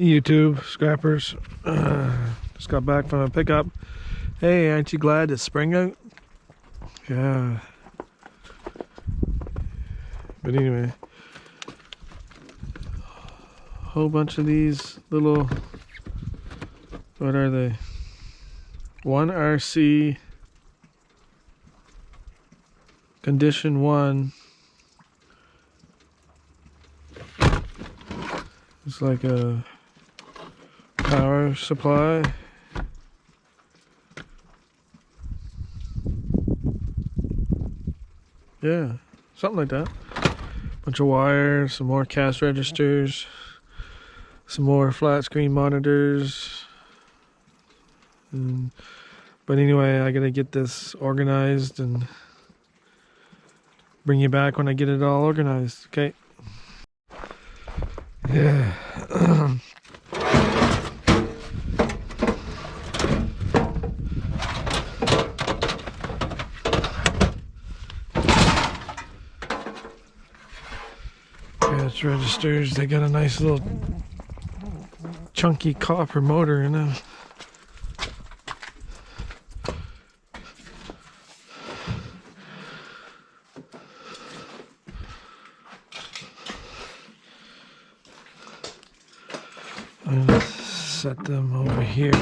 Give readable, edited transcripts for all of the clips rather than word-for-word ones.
YouTube scrappers. Just got back from a pickup. Hey, aren't you glad it's spring out? Yeah. But anyway, a whole bunch of these little, what are they? 1RC condition 1. It's like a power supply. Yeah, something like that. Bunch of wires, some more cash registers, some more flat screen monitors. But anyway, I gotta get this organized and bring you back when I get it all organized, okay? Yeah. Gas registers, they got a nice little chunky copper motor in them. I'm gonna set them over here.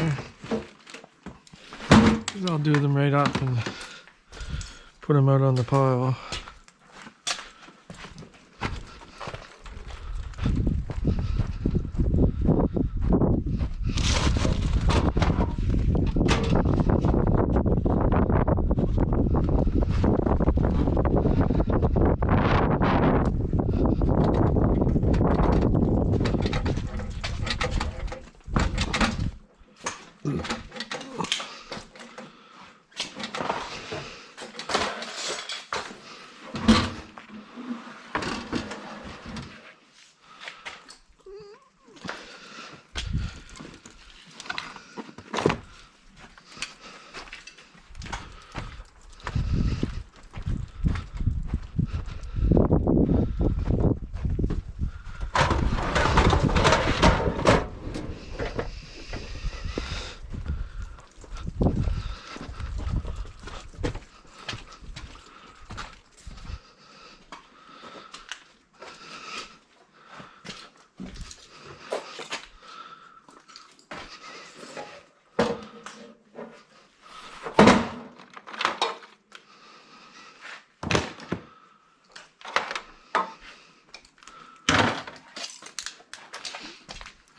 I'll do them right up and put them out on the pile.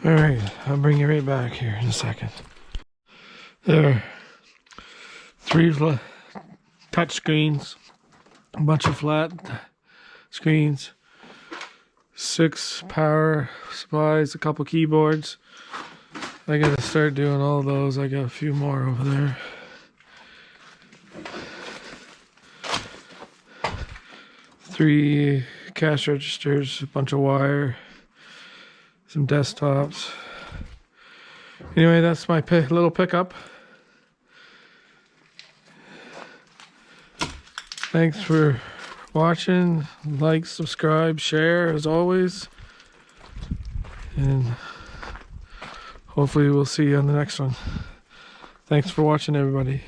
Alright, I'll bring you right back here in a second. There are 3 touch screens, a bunch of flat screens, 6 power supplies, a couple keyboards. I gotta start doing all those. I got a few more over there. Three cash registers, a bunch of wire, some desktops. Anyway, that's my little pickup. Thanks for watching. Like, subscribe, share as always. And hopefully we'll see you on the next one. Thanks for watching, everybody.